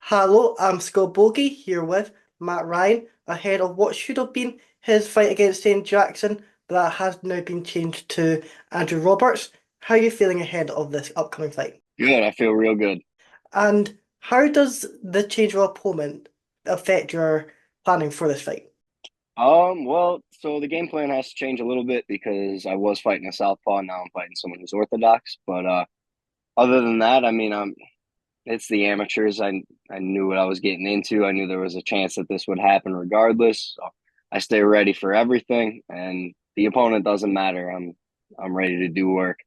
Hello, I'm Bogie here with Matt Ryan ahead of what should have been his fight against St. Jackson, but that has now been changed to Andrew Roberts. How are you feeling ahead of this upcoming fight? Good. I feel real good. And how does the change of opponent affect your planning for this fight? So the game plan has to change a little bit because I was fighting a southpaw, now I'm fighting someone who's orthodox. But other than that, it's the amateurs. I knew what I was getting into. I knew there was a chance that this would happen regardless. So I stay ready for everything, and the opponent doesn't matter. I'm ready to do work.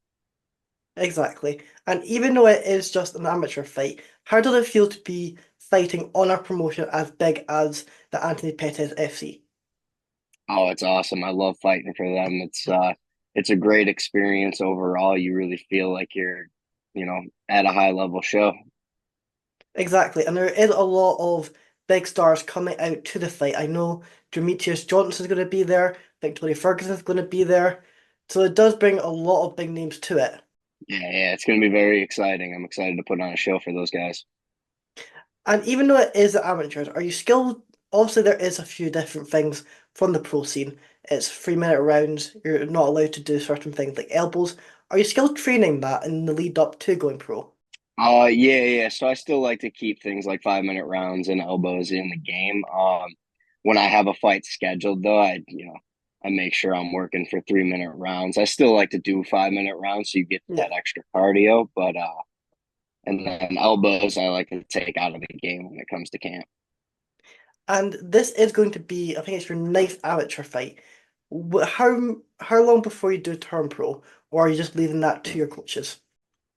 Exactly. And even though it is just an amateur fight, how does it feel to be fighting on a promotion as big as the Anthony Pettis FC? Oh, it's awesome. I love fighting for them. It's a great experience overall. You really feel like you're at a high level show. Exactly, and there is a lot of big stars coming out to the fight. I know Demetrius Johnson is going to be there, Victoria Ferguson is going to be there, so it does bring a lot of big names to it. Yeah, it's going to be very exciting. I'm excited to put on a show for those guys. And even though it is amateurs, are you still, obviously there is a few different things from the pro scene. It's 3 minute rounds, you're not allowed to do certain things like elbows. Are you still training that in the lead up to going pro? Yeah. So I still like to keep things like 5 minute rounds and elbows in the game. When I have a fight scheduled, though, I make sure I'm working for 3 minute rounds. I still like to do 5 minute rounds so you get Yeah. that extra cardio, but and then elbows I like to take out of the game when it comes to camp. And this is going to be, I think it's your ninth amateur fight. How long before you do turn pro, or are you just leaving that to your coaches?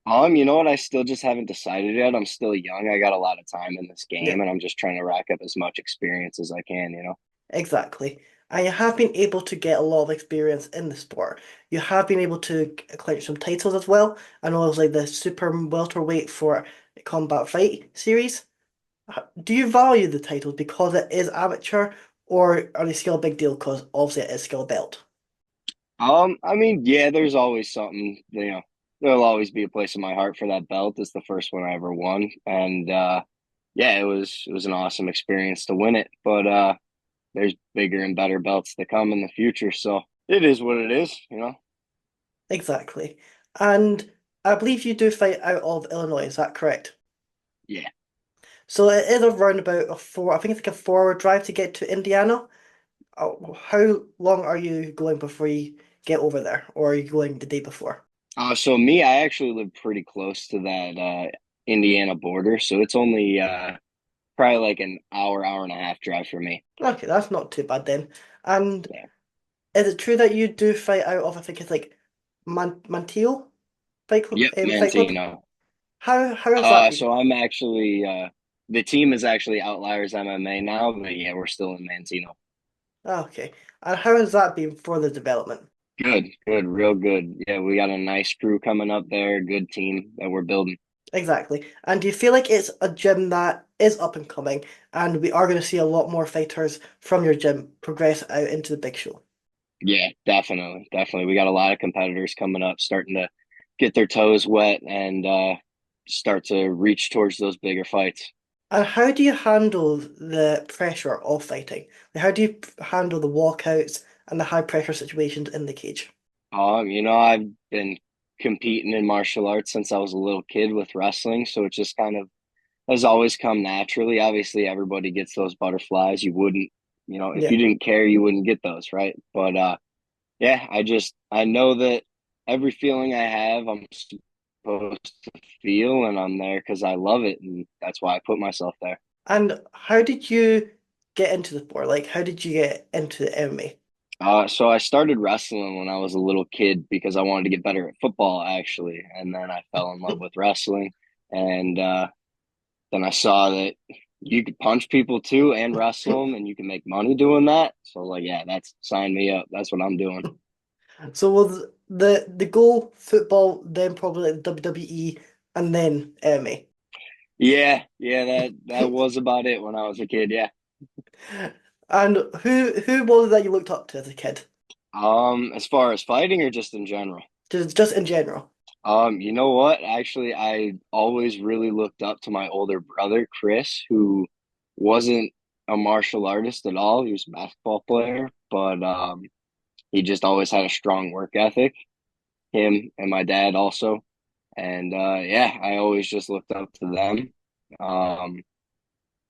You know what? I still just haven't decided yet. I'm still young. I got a lot of time in this Yeah, game, and I'm just trying to rack up as much experience as I can. exactly. And you have been able to get a lot of experience in the sport. You have been able to clinch some titles as well. I know it was like the super welterweight for combat fight series. Do you value the titles because it is amateur, or are they still a big deal because obviously it is still a belt? Yeah, there's always something. There'll always be a place in my heart for that belt. It's the first one I ever won, and yeah, it was an awesome experience to win it. But there's bigger and better belts to come in the future, so it is what it is. Exactly. And I believe you do fight out of Illinois, is that correct? Yeah. So it is around about I think it's like a 4 hour drive to get to Indiana. How long are you going before you get over there? Or are you going the day before? So me, I actually live pretty close to that Indiana border, so it's only probably like an hour and a half drive for me. Okay, that's not too bad then. And Yeah. is it true that you do fight out of, I think it's like Manteo Yep, Fight Club? Mantino. How has that been? So I'm actually the team is actually Outliers MMA now, but yeah, we're still in Mantino. Okay. And how has that been for the development? Good, real good. Yeah, we got a nice crew coming up there, good team that we're building. Exactly. And do you feel like it's a gym that is up and coming, and we are going to see a lot more fighters from your gym progress out into the big show? Yeah, definitely, definitely. We got a lot of competitors coming up, starting to get their toes wet and start to reach towards those bigger fights. And how do you handle the pressure of fighting? Like, how do you handle the walkouts and the high pressure situations in the cage? I've been competing in martial arts since I was a little kid with wrestling, so it just kind of has always come naturally. Obviously, everybody gets those butterflies. If Yeah. you didn't care, you wouldn't get those, right? But yeah, I know that every feeling I have, I'm supposed to feel, and I'm there because I love it, and that's why I put myself there. And how did you get into the sport? Like, how did you get into the MMA? So I started wrestling when I was a little kid because I wanted to get better at football, actually, and then I fell in love with wrestling, and then I saw that you could punch people too and wrestle them, and you can make money doing that. So like, yeah, that's sign me up. That's what I'm doing. So was the goal football, then probably like WWE, and then MMA? Yeah, that was about it when I was a kid. Yeah. And who was it that you looked up to as a kid? As far as fighting or just in general? Just in general. You know what? Actually, I always really looked up to my older brother, Chris, who wasn't a martial artist at all. He was a basketball player, but he just always had a strong work ethic. Him and my dad also. And yeah, I always just looked up to them. Um,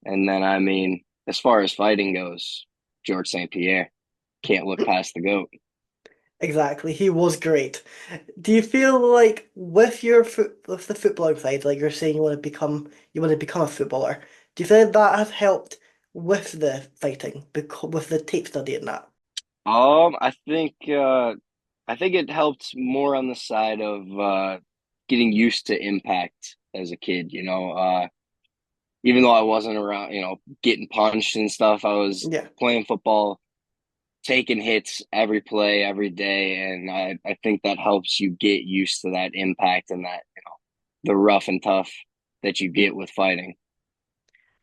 and then, I mean, as far as fighting goes, George St. Pierre can't look past the GOAT. Exactly, he was great. Do you feel like with the footballing side, like you're saying you want to become a footballer, do you feel like that has helped with the fighting, because with the tape study and that? I think it helped more on the side of getting used to impact as a kid. Even though I wasn't around, getting punched and stuff, I was Yeah. playing football, taking hits every play, every day, and I think that helps you get used to that impact and that the rough and tough that you get with fighting.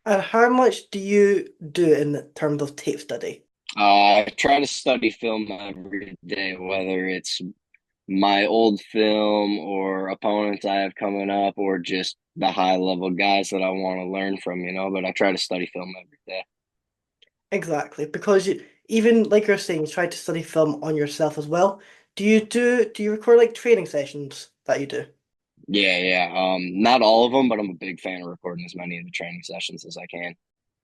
And how much do you do in terms of tape study? I try to study film every day, whether it's my old film or opponents I have coming up or just the high level guys that I want to learn from, but I try to study film every day. Exactly, because even like you're saying, you try to study film on yourself as well. Do you record like training sessions that you do? Yeah, yeah. Not all of them, but I'm a big fan of recording as many of the training sessions as I can.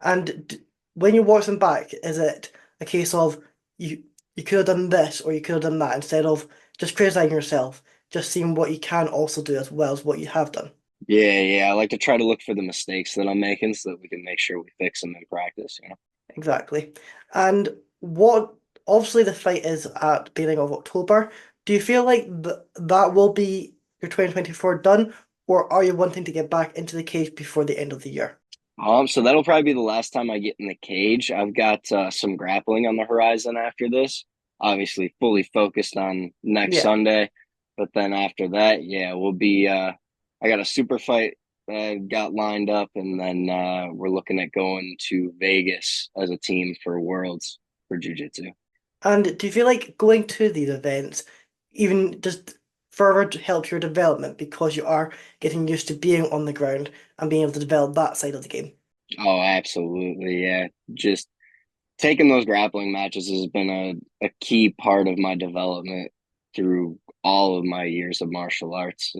And when you watch them back, is it a case of you could have done this or you could have done that instead of just criticizing yourself, just seeing what you can also do as well as what you have done? Yeah, yeah. I like to try to look for the mistakes that I'm making so that we can make sure we fix them in practice. Exactly. And what obviously the fight is at the beginning of October. Do you feel like that will be your 2024 done, or are you wanting to get back into the cage before the end of the year? So that'll probably be the last time I get in the cage. I've got some grappling on the horizon after this. Obviously, fully focused on next Yeah. Sunday, but then after that, yeah, we'll be. I got a super fight got lined up, and then we're looking at going to Vegas as a team for Worlds for Jiu Jitsu. And do you feel like going to these events even just further helps your development because you are getting used to being on the ground and being able to develop that side of the game? Oh, absolutely, yeah. Just taking those grappling matches has been a key part of my development through all of my years of martial arts.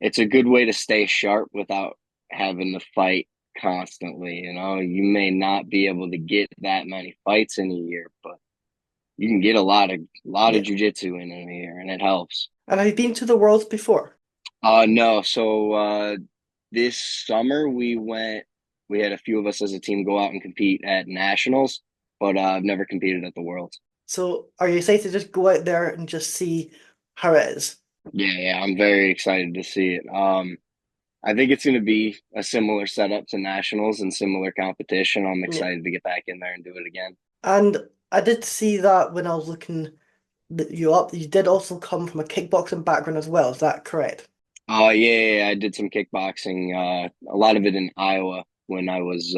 It's a good way to stay sharp without having to fight constantly. You may not be able to get that many fights in a year, but you can get a lot of Yeah. jujitsu in a year, and it helps. And have you been to the Worlds before? No, so this summer we had a few of us as a team go out and compete at nationals, but I've never competed at the Worlds. So are you excited to just go out there and just see how it is? Yeah, yeah, I'm very excited to see it. I think it's going to be a similar setup to nationals and similar competition. I'm Yeah. excited to get back in there and do it again. And I did see that when I was looking you up, you did also come from a kickboxing background as well. Is that correct? Yeah, yeah, yeah, I did some kickboxing, a lot of it in Iowa when I was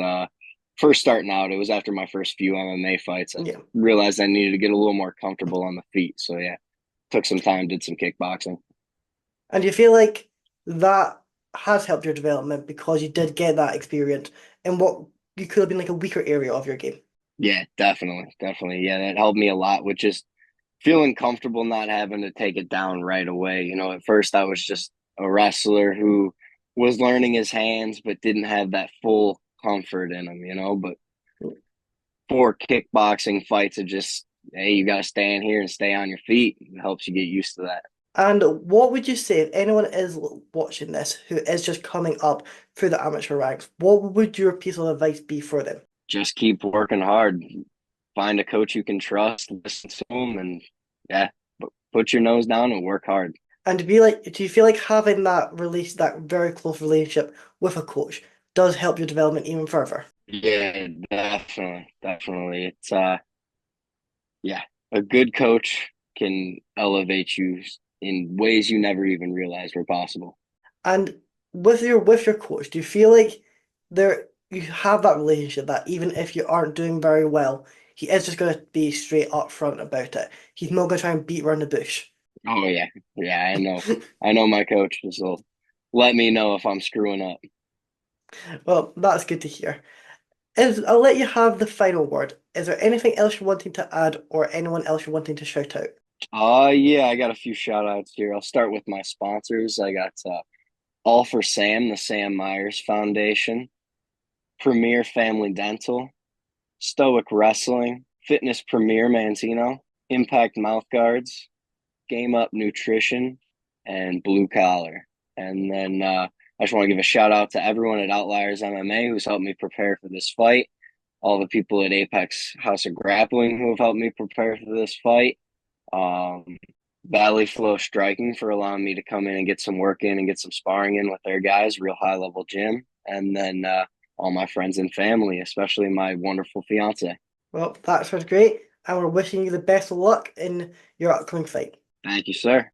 first starting out. It was after my first few MMA fights. I Yeah. realized I needed to get a little more comfortable on the feet. So yeah, took some time, did some kickboxing. And you feel like that has helped your development because you did get that experience in what you could have been like a weaker area of your game. Yeah, definitely, definitely. Yeah, that helped me a lot with just feeling comfortable not having to take it down right away. At first I was just a wrestler who was learning his hands but didn't have that full comfort in him. But for kickboxing fights, it just, hey, you got to stand here and stay on your feet. It helps you get used to that. And what would you say if anyone is watching this who is just coming up through the amateur ranks? What would your piece of advice be for them? Just keep working hard. Find a coach you can trust, listen to them, and yeah, put your nose down and work hard. And to be like, do you feel like having that very close relationship with a coach does help your development even further? Yeah, definitely, definitely. It's yeah, a good coach can elevate you in ways you never even realized were possible. And with your coach, do you feel like you have that relationship that even if you aren't doing very well, he is just going to be straight up front about it. He's not going to try and beat around the bush. Oh yeah, yeah. I know. I know my coaches will let me know if I'm screwing up. Well, that's good to hear. I'll let you have the final word. Is there anything else you're wanting to add or anyone else you're wanting to shout out? Yeah, I got a few shout outs here. I'll start with my sponsors. I got All for Sam, the Sam Myers Foundation, Premier Family Dental, Stoic Wrestling, Fitness Premier Mantino, Impact Mouth Guards, Game Up Nutrition, and Blue Collar. And then I just want to give a shout out to everyone at Outliers MMA who's helped me prepare for this fight, all the people at Apex House of Grappling who have helped me prepare for this fight, um, Valley Flow Striking for allowing me to come in and get some work in and get some sparring in with their guys, real high level gym. And then all my friends and family, especially my wonderful fiance. Well, that sounds great, and we're wishing you the best of luck in your upcoming fight. Thank you, sir.